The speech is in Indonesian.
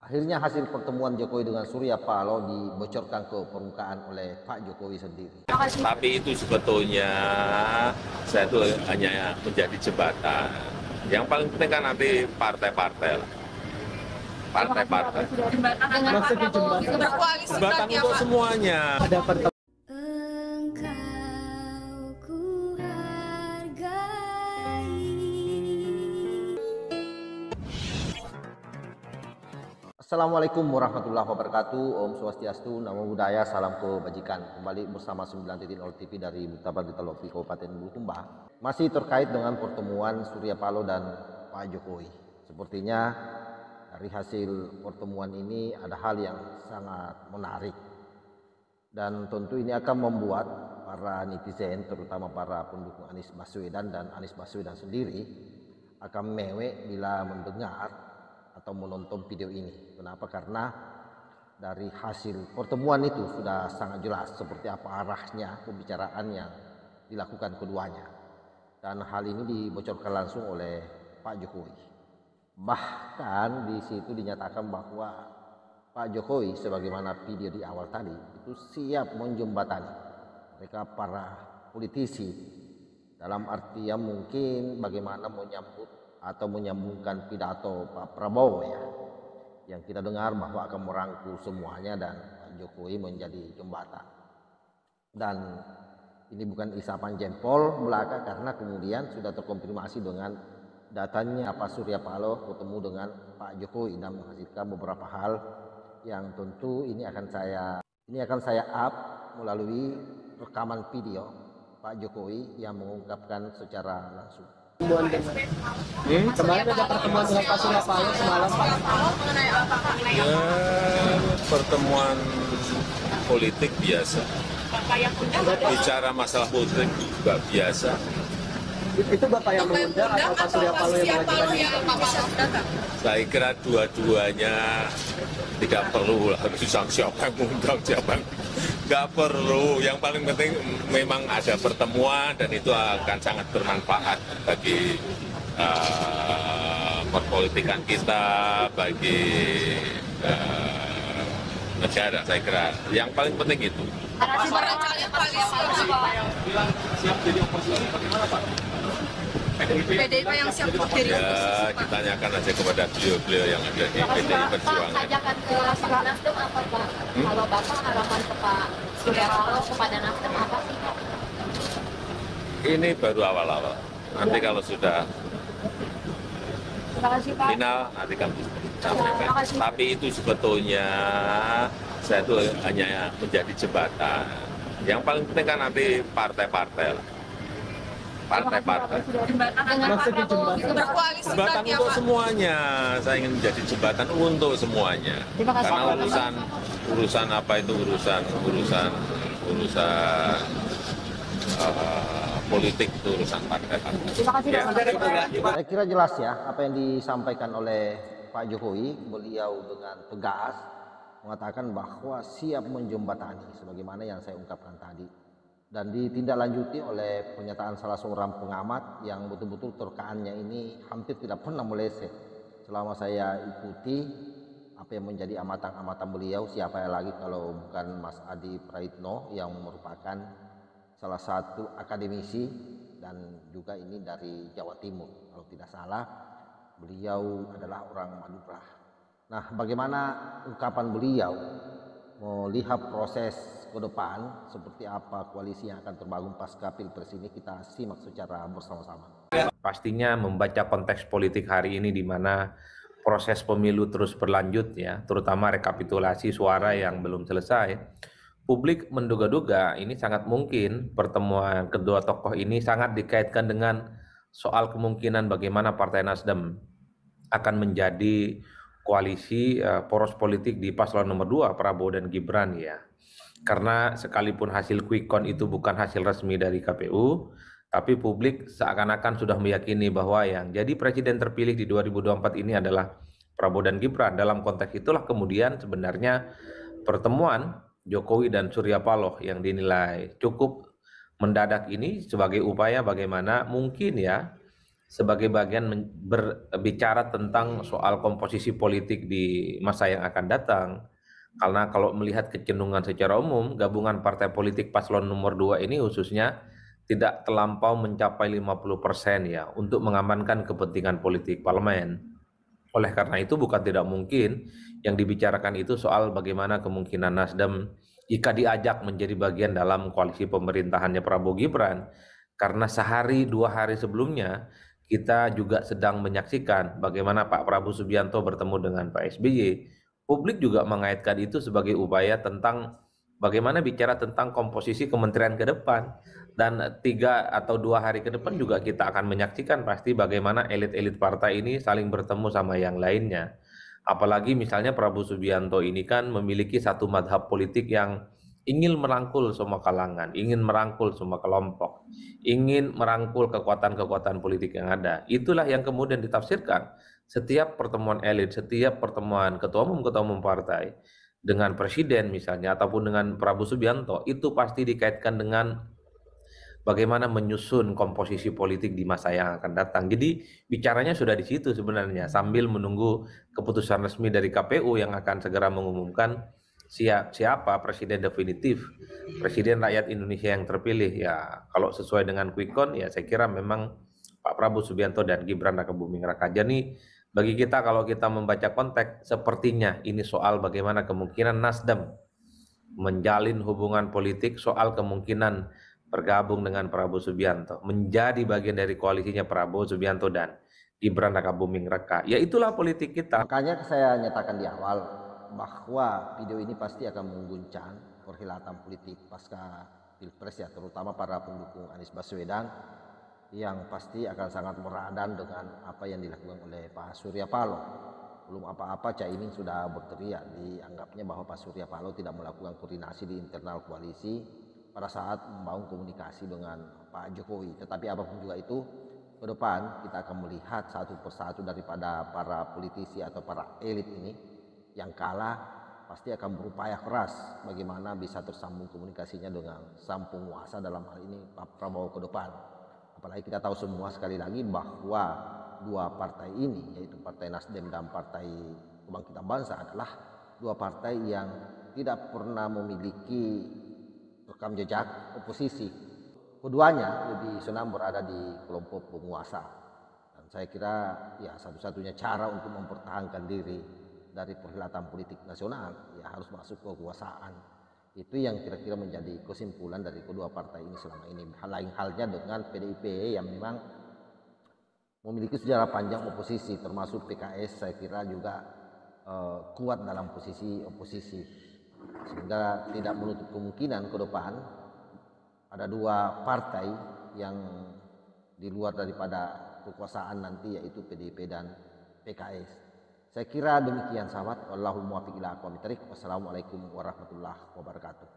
Akhirnya hasil pertemuan Jokowi dengan Surya Paloh dibocorkan ke permukaan oleh Pak Jokowi sendiri. Tapi itu sebetulnya saya itu hanya menjadi jembatan. Yang paling penting kan nanti partai-partai lah. Partai-partai. Maksudnya jembatan berkoalisi Jembatan berarti untuk semuanya. ada pertemuan. Engkau ku hargai. Assalamualaikum warahmatullahi wabarakatuh. Om Swastiastu, Namo Buddhaya, salam kebajikan. Kembali bersama 9.0 TV dari Murtabak di Telopi, Kabupaten Bulukumba. Masih terkait dengan pertemuan Surya Paloh dan Pak Jokowi. Sepertinya dari hasil pertemuan ini ada hal yang sangat menarik. Dan tentu ini akan membuat para netizen, terutama para pendukung Anies Baswedan dan Anies Baswedan sendiri akan mewek bila mendengar atau menonton video ini. Kenapa? Karena dari hasil pertemuan itu sudah sangat jelas seperti apa arahnya pembicaraan yang dilakukan keduanya. Dan hal ini dibocorkan langsung oleh Pak Jokowi. Bahkan di situ dinyatakan bahwa Pak Jokowi sebagaimana video di awal tadi itu siap menjembatani mereka para politisi, dalam artian mungkin bagaimana menyambut atau menyambungkan pidato Pak Prabowo ya, yang kita dengar bahwa akan merangkul semuanya dan Pak Jokowi menjadi jembatan. Dan ini bukan isapan jempol belaka, karena kemudian sudah terkonfirmasi dengan datanya Pak Surya Paloh ketemu dengan Pak Jokowi dan menghasilkan beberapa hal yang tentu ini akan saya up melalui rekaman video Pak Jokowi yang mengungkapkan secara langsung. Kemarin ada pertemuan dengan Pak Surya Paloh semalam. mengenai apa? Ya, pertemuan politik biasa. Bapak yang undang Bicara masalah politik juga biasa. Itu Bapak yang mengundang atau Pak Surya Paloh yang mengajukan yang Bapak datang? Saya kira dua-duanya tidak perlu harus siapa yang mengundang siapa yang nggak perlu. Yang paling penting memang ada pertemuan dan itu akan sangat bermanfaat bagi perpolitikan kita, bagi negara. Saya kira yang paling penting itu. Narasi barangkali koalisi PDIP yang siap untuk jadi Ya, ditanyakan aja kepada beliau-beliau yang ada di PDI Perjuangan. Ajakan ke Nasdem apa Pak? Kalau Bapak harapan ke Pak Surya Paloh kepada Nasdem apa sih Pak? Ini baru awal-awal. Nanti kalau sudah Terima kasih Pak. final, nanti kami sampaikan. Tapi itu sebetulnya saya itu hanya menjadi jembatan. Yang paling penting kan nanti partai-partai lah. Partai-partai. Maksudnya jembatan berkoalisi Jembatan berarti untuk apa? semuanya. Saya ingin menjadi jembatan untuk semuanya. Karena urusan apa itu urusan politik itu urusan partai-partai. Terima kasih Pak. Saya kira jelas ya apa yang disampaikan oleh Pak Jokowi. Beliau dengan tegas mengatakan bahwa siap menjembatani sebagaimana yang saya ungkapkan tadi, dan ditindaklanjuti oleh pernyataan salah seorang pengamat yang betul-betul terkaannya ini hampir tidak pernah meleset selama saya ikuti apa yang menjadi amatan-amatan beliau. Siapa lagi kalau bukan Mas Adi Praitno yang merupakan salah satu akademisi dan juga ini dari Jawa Timur kalau tidak salah. Beliau adalah orang Madura. Nah, bagaimana ungkapan beliau melihat proses ke depan seperti apa koalisi yang akan terbangun pasca Pilpres ini, kita simak secara bersama-sama. Pastinya membaca konteks politik hari ini di mana proses pemilu terus berlanjut ya, terutama rekapitulasi suara yang belum selesai. Publik menduga-duga ini sangat mungkin pertemuan kedua tokoh ini sangat dikaitkan dengan soal kemungkinan bagaimana Partai Nasdem akan menjadi koalisi poros politik di paslon nomor 2 Prabowo dan Gibran ya. Karena sekalipun hasil quick count itu bukan hasil resmi dari KPU, tapi publik seakan-akan sudah meyakini bahwa yang jadi presiden terpilih di 2024 ini adalah Prabowo dan Gibran. Dalam konteks itulah kemudian sebenarnya pertemuan Jokowi dan Surya Paloh yang dinilai cukup mendadak ini sebagai upaya bagaimana mungkin ya sebagai bagian berbicara tentang soal komposisi politik di masa yang akan datang. Karena kalau melihat kecenderungan secara umum, gabungan partai politik paslon nomor 2 ini khususnya tidak terlampau mencapai 50% ya untuk mengamankan kepentingan politik parlemen. Oleh karena itu bukan tidak mungkin yang dibicarakan itu soal bagaimana kemungkinan Nasdem jika diajak menjadi bagian dalam koalisi pemerintahannya Prabowo Gibran. Karena sehari 2 hari sebelumnya kita juga sedang menyaksikan bagaimana Pak Prabowo Subianto bertemu dengan Pak SBY. Publik juga mengaitkan itu sebagai upaya tentang bagaimana bicara tentang komposisi kementerian ke depan. Dan 3 atau 2 hari ke depan juga kita akan menyaksikan pasti bagaimana elit-elit partai ini saling bertemu sama yang lainnya. Apalagi misalnya Prabowo Subianto ini kan memiliki satu madhab politik yang ingin merangkul semua kalangan, ingin merangkul semua kelompok, ingin merangkul kekuatan-kekuatan politik yang ada. Itulah yang kemudian ditafsirkan setiap pertemuan elit, setiap pertemuan ketua umum partai dengan presiden misalnya ataupun dengan Prabowo Subianto itu pasti dikaitkan dengan bagaimana menyusun komposisi politik di masa yang akan datang. Jadi bicaranya sudah di situ sebenarnya sambil menunggu keputusan resmi dari KPU yang akan segera mengumumkan siapa presiden definitif, presiden rakyat Indonesia yang terpilih. Ya kalau sesuai dengan quick count ya saya kira memang Pak Prabowo Subianto dan Gibran Rakabuming Raka. Jadi bagi kita kalau kita membaca konteks sepertinya ini soal bagaimana kemungkinan Nasdem menjalin hubungan politik, soal kemungkinan bergabung dengan Prabowo Subianto, menjadi bagian dari koalisinya Prabowo Subianto dan Gibran Rakabuming Raka. Ya itulah politik kita. Makanya saya nyatakan di awal bahwa video ini pasti akan mengguncang perhelatan politik pasca Pilpres ya, terutama para pendukung Anies Baswedan yang pasti akan sangat meradan dengan apa yang dilakukan oleh Pak Surya Paloh. Belum apa-apa Caimin sudah berteriak, dianggapnya bahwa Pak Surya Paloh tidak melakukan koordinasi di internal koalisi pada saat membangun komunikasi dengan Pak Jokowi. Tetapi apapun juga itu, ke depan kita akan melihat satu persatu daripada para politisi atau para elit ini yang kalah pasti akan berupaya keras bagaimana bisa tersambung komunikasinya dengan sang penguasa, dalam hal ini Pak Prabowo ke depan. Apalagi kita tahu semua sekali lagi bahwa dua partai ini, yaitu Partai Nasdem dan Partai Kebangkitan Bangsa, adalah dua partai yang tidak pernah memiliki rekam jejak oposisi. Keduanya lebih senang berada di kelompok penguasa. Dan saya kira ya satu-satunya cara untuk mempertahankan diri dari perhelatan politik nasional ya harus masuk ke kekuasaan. Itu yang kira-kira menjadi kesimpulan dari kedua partai ini selama ini. Lain halnya dengan PDIP yang memang memiliki sejarah panjang oposisi, termasuk PKS saya kira juga kuat dalam posisi oposisi, sehingga tidak menutup kemungkinan ke depan ada dua partai yang di luar daripada kekuasaan nanti, yaitu PDIP dan PKS. Saya kira demikian sahabat. Wallahul muwaffiq ila aqwamit thoriq. Wassalamualaikum warahmatullahi wabarakatuh.